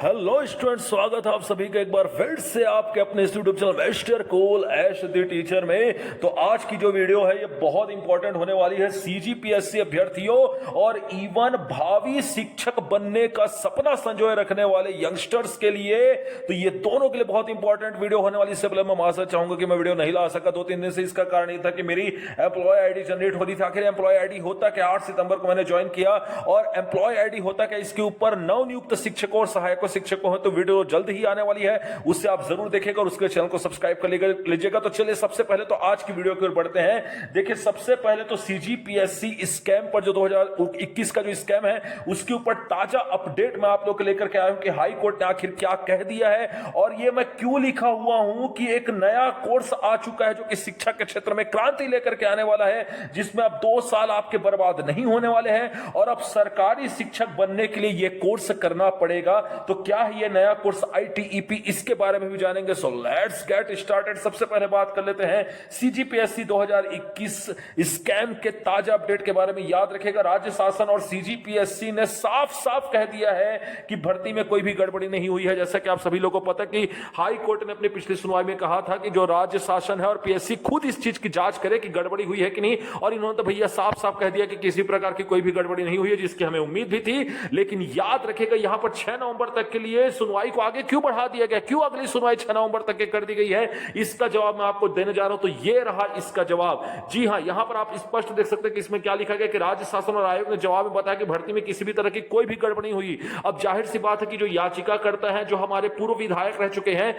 Hello student, स्वागत है आप सभी का एक बार फिर से आपके अपने YouTube channel mister cool Ash the teacher में। तो आज की जो वीडियो है ये बहुत इंपॉर्टेंट होने वाली है सीजीपीएससी अभ्यर्थियों और इवन भावी शिक्षक बनने का सपना संजोए रखने वाले यंगस्टर्स के लिए। तो ये दोनों के लिए बहुत इंपॉर्टेंट वीडियो होने वाली। इससे पहले मैं माफी चाहूंगा कि मैं वीडियो नहीं ला सका 2-3 दिन से। इसका कारण ये था कि मेरी एम्प्लॉय आईडी जनरेट हो रही थी। आखिर एम्प्लॉय आईडी होता क्या, 8 सितंबर को मैंने ज्वाइन किया और एम्प्लॉय आईडी होता क्या, इसके ऊपर नवनियुक्त शिक्षकों और सहायकों शिक्षकों हैं। तो वीडियो जल्द ही आने वाली है, उससे आप जरूर देखेगा और उसके चैनल को सब्सक्राइब कर लीजिएगा। तो चलिए सबसे पहले तो आज की वीडियो की ओर बढ़ते हैं। देखिए सबसे पहले तो सीजीपीएससी स्कैम पर जो 2021 का जो स्कैम है उसके ऊपर ताजा अपडेट मैं आप लोग को लेकर के आया हूं कि हाई कोर्ट ने आखिर क्या कह दिया है और ये मैं क्यों लिखा हुआ हूं कि एक नया कोर्स आ चुका है जो कि शिक्षा के क्षेत्र में क्रांति लेकर के आने वाला है, जिसमें अब 2 साल आपके बर्बाद नहीं होने वाले हैं और अब सरकारी शिक्षक बनने के लिए यह कोर्स करना पड़ेगा। तो क्या है ये नया कोर्स आईटीईपी, इसके बारे में भी जानेंगे। So let's get started. सबसे पहले बात कर लेते हैं सीजीपीएससी 2021 स्कैम के ताजा अपडेट के बारे में। याद रखिएगा राज्य शासन और सीजीपीएससी ने साफ साफ कह दिया है कि भर्ती में कोई भी गड़बड़ी नहीं हुई है। जैसा कि आप सभी लोगों को पता कि हाई कोर्ट ने अपनी पिछली सुनवाई में कहा था कि जो राज्य शासन है और पीएससी खुद इस चीज की जांच करे कि गड़बड़ी हुई है कि नहीं, और इन्होंने तो भैया साफ साफ कह दिया कि किसी प्रकार की कोई भी गड़बड़ी नहीं हुई है, जिसकी हमें उम्मीद भी थी। लेकिन याद रखिएगा यहां पर 6 नवंबर तक के लिए सुनवाई को आगे क्यों बढ़ा दिया गया, क्यों अगली सुनवाई 6 नवंबर तक के कर दी गई है, इसका जवाब मैं आपको देने जा रहा हूं। तो ये रहा इसका जवाब। जी हां, यहां पर आप स्पष्ट देख सकते हैं कि इसमें क्या लिखा गया कि राज्य शासन और आयोग ने जवाब में बताया कि भर्ती में किसी भी तरह की कोई भी गड़बड़ी नहीं हुई। अब जाहिर सी बात है कि जो याचिका करता है, जो हमारे पूर्व विधायक रह चुके हैं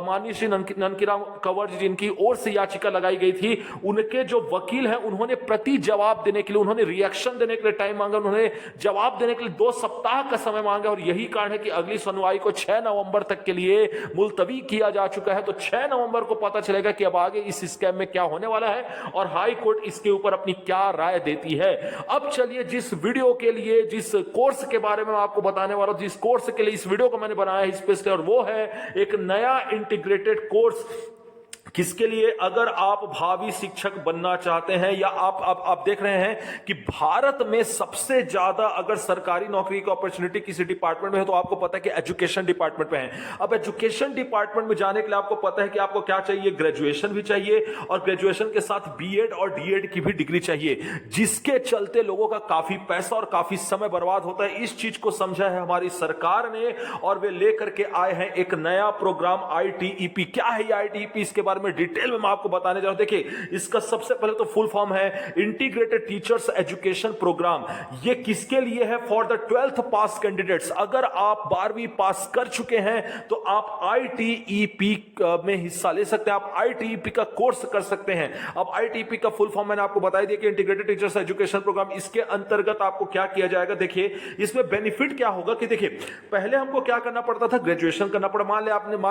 माननीय श्री ननकीराम कंवर जी, जिनकी ओर से याचिका लगाई गई थी, उनके जो वकील हैं उन्होंने प्रति जवाब देने के लिए, उन्होंने रिएक्शन देने के लिए टाइम मांगा, उन्होंने जवाब देने के लिए 2 सप्ताह का समय मांगा और यही कारण है कि अगली सुनवाई को 6 नवंबर तक के लिए मुलतवी किया जा चुका है। तो 6 नवंबर को पता चलेगा कि अब आगे इस स्कैम में क्या होने वाला है और हाई कोर्ट इसके ऊपर अपनी क्या राय देती है। अब चलिए जिस वीडियो के लिए, जिस कोर्स के बारे में आपको बताने वाला हूं, जिस कोर्स के लिए इस वीडियो को मैंने बनाया है स्पेशली, और वो है एक नया इंटीग्रेटेड कोर्स। किसके लिए? अगर आप भावी शिक्षक बनना चाहते हैं या आप देख रहे हैं कि भारत में सबसे ज्यादा अगर सरकारी नौकरी की अपॉर्चुनिटी किसी डिपार्टमेंट में है तो आपको पता है कि एजुकेशन डिपार्टमेंट में है। अब एजुकेशन डिपार्टमेंट में जाने के लिए आपको पता है कि आपको क्या चाहिए, ग्रेजुएशन भी चाहिए और ग्रेजुएशन के साथ बीएड और डीएड की भी डिग्री चाहिए, जिसके चलते लोगों का काफी पैसा और काफी समय बर्बाद होता है। इस चीज को समझा है हमारी सरकार ने और वे लेकर के आए हैं एक नया प्रोग्राम आईटीईपी। क्या है ये आईटीईपी, इसके बारे में डिटेल में मैं आपको बताने जा रहा हूं। देखिए इसका सबसे पहले तो फुल फॉर्म है इंटीग्रेटेड टीचर्स एजुकेशन प्रोग्राम। ये किसके लिए है? For the 12th pass candidates. अगर आप 12वीं पास कर चुके हैं तो आप आईटीईपी में हिस्सा ले सकते हैं, आप आईटीईपी का कोर्स कर सकते हैं। अब आईटीईपी का फुल फॉर्म मैंने आपको बता दिया कि इंटीग्रेटेड टीचर्स एजुकेशन प्रोग्राम। इसके अंतर्गत आपको क्या किया जाएगा, देखिए इसमें बेनिफिट क्या होगा कि देखिए पहले हमको क्या करना पड़ता था, ग्रेजुएशन करना पड़ा। मान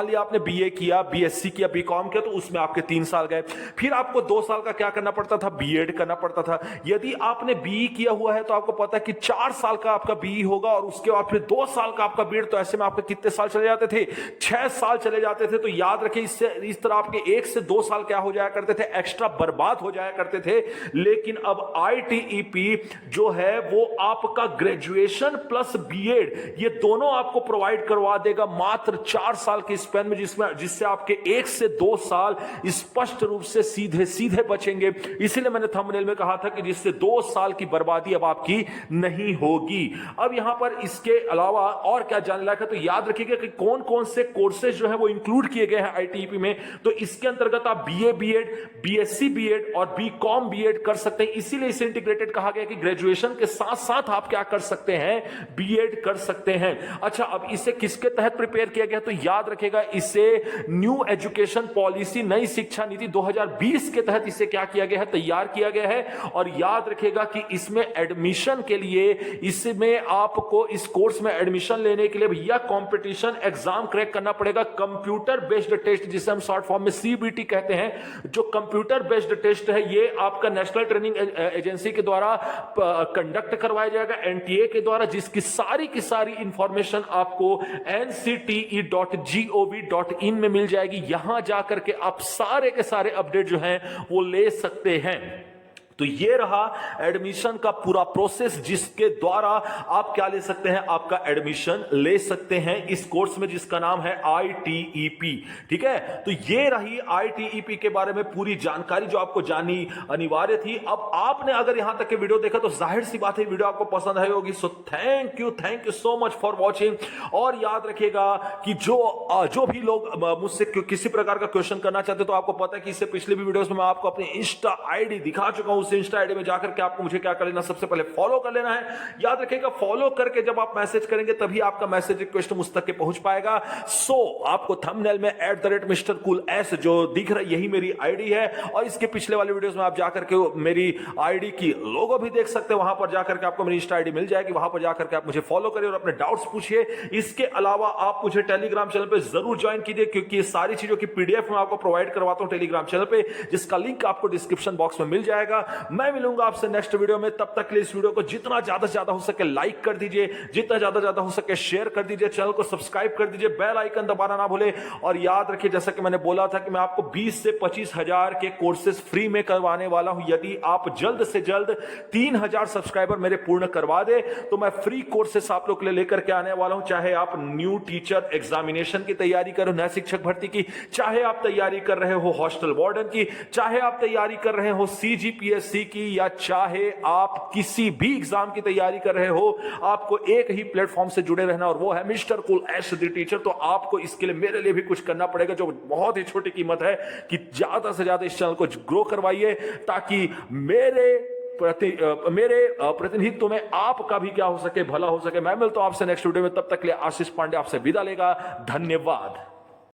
लिया आपने बीए किया, बीएससी किया, बीकॉम किया, तो उसमें आपके 3 साल गए। फिर आपको 2 साल का क्या करना पड़ता था, बीएड करना पड़ता था। यदि आपने बीई किया हुआ है तो आपको पता है कि 4 साल का आपका बीई होगा और उसके बाद फिर 2 साल का आपका बीएड। तो ऐसे में आपके कितने साल चले जाते थे? 6 साल चले जाते थे। तो याद रखिए इससे इस तरह आपके 1 से 2 साल क्या हो जाया करते थे, एक्स्ट्रा बर्बाद हो जाया करते थे। लेकिन अब आईटीईपी जो है वो आपका ग्रेजुएशन प्लस बीएड ये दोनों आपको प्रोवाइड करवा देगा मात्र 4 साल के स्पैन में, जिससे आपके 1 से 2 साल स्पष्ट रूप से सीधे सीधे बचेंगे। इसीलिए मैंने थंबनेल में कहा था कि जिससे 2 साल की बर्बादी अब आपकी नहीं होगी। अब यहां पर इसके अलावा और क्या जानने लायक है, तो याद रखिएगा कि कौन कौन से कोर्सेज जो है वो इंक्लूड किए गए हैं आईटीईपी में। तो इसके अंतर्गत आप बीए बीएड, बीएससी बीएड और बीकॉम बीएड कर सकते हैं। इसीलिए इसे इंटीग्रेटेड कहा गया कि ग्रेजुएशन के साथ साथ आप क्या कर सकते हैं, बीएड कर सकते हैं। अच्छा, अब इसे किसके तहत प्रिपेयर किया गया, तो याद रखिएगा इसे न्यू एजुकेशन पॉलिसी, नई शिक्षा नीति 2020 के तहत इसे क्या किया गया है, तैयार किया गया है। और याद रखिएगा कि इसमें एडमिशन के लिए, इसमें आपको इस कोर्स में एडमिशन लेने के लिए भैया कंपटीशन एग्जाम क्रैक करना पड़ेगा। कंप्यूटर बेस्ड टेस्ट, जिसे हम शॉर्ट फॉर्म में सीबीटी कहते हैं, जो कंप्यूटर बेस्ड टेस्ट है ये आपका नेशनल ट्रेनिंग एजेंसी के द्वारा कंडक्ट करवाया जाएगा, एनटीए के द्वारा, जिसकी सारी की सारी इंफॉर्मेशन आपको ncte.gov.in में मिल जाएगी। यहां जाकर के आप सारे के सारे अपडेट जो हैं वो ले सकते हैं। तो ये रहा एडमिशन का पूरा प्रोसेस, जिसके द्वारा आप क्या ले सकते हैं, आपका एडमिशन ले सकते हैं इस कोर्स में जिसका नाम है ITEP। ठीक है, तो ये रही ITEP के बारे में पूरी जानकारी जो आपको जाननी अनिवार्य थी। अब आपने अगर यहां तक के वीडियो देखा तो जाहिर सी बात है वीडियो आपको पसंद आई होगी। So thank you so much for watching. और याद रखिएगा कि जो भी लोग मुझसे किसी प्रकार का क्वेश्चन करना चाहते तो आपको पता है कि इससे पिछले भी वीडियोस में मैं आपको अपनी इंस्टा आईडी दिखा चुका हूं। उस इंस्टा आईडी में जाकर के आपको मुझे क्या कर लेना, सबसे पहले फॉलो कर लेना है। याद रखिएगा फॉलो करके जब आप मैसेज करेंगे तभी आपका मैसेज रिक्वेस्ट मुझ तक के पहुंच पाएगा। आपको थंबनेल में @MrCoolS जो दिख रहा है यही मेरी आईडी है, और इसके पिछले वाले वीडियोस में आप जाकर के मेरी आईडी की लोगो भी देख सकते हैं। वहां पर जाकर के आपको मेरी इंस्टा आईडी मिल जाएगी, वहां पर जाकर के आप मुझे फॉलो करिए और अपने डाउट्स पूछिए। इसके अलावा आप मुझे टेलीग्राम चैनल पे जरूर ज्वाइन कीजिए, क्योंकि ये सारी चीजों की पीडीएफ मैं आपको प्रोवाइड करवाता हूं टेलीग्राम चैनल पे, जिसका लिंक आपको डिस्क्रिप्शन बॉक्स में मिल जाएगा। मैं मिलूंगा आपसे नेक्स्ट वीडियो में, तब तक के लिए इस वीडियो को जितना ज्यादा से ज्यादा हो सके लाइक कर दीजिए, जितना ज्यादा हो सके शेयर कर दीजिए, चैनल को सब्सक्राइब कर दीजिए, बेल आइकन दबाना ना भूले। और याद रखिए जैसा कि मैंने बोला था कि मैं आपको 20 से 25 हजार के कोर्सेज फ्री में करवाने वाला हूं। यदि आप जल्द से जल्द 3000 सब्सक्राइबर मेरे पूर्ण करवा दे तो मैं फ्री कोर्सेस आप लोग के लिए लेकर के आने वाला हूं। चाहे आप न्यू टीचर एग्जामिनेशन की तैयारी कर रहे हो, नए शिक्षक भर्ती की, चाहे आप तैयारी कर रहे हो हॉस्टल वार्डन की, चाहे आप तैयारी कर रहे हो CGPSC की, या चाहे आप किसी भी एग्जाम की तैयारी कर रहे हो, आपको एक ही प्लेटफॉर्म से जुड़े रहना और वो है mister cool S the teacher. तो आपको इसके लिए मेरे लिए भी कुछ करना पड़ेगा, जो बहुत ही छोटी कीमत है, कि ज्यादा से ज्यादा इस चैनल को ग्रो करवाइए, ताकि मेरे प्रतिनिधित्व में आपका भी क्या हो सके, भला हो सके। मैं मिलता हूं आपसे नेक्स्ट वीडियो में, तब तक के लिए आशीष पांडे आपसे विदा लेगा। धन्यवाद।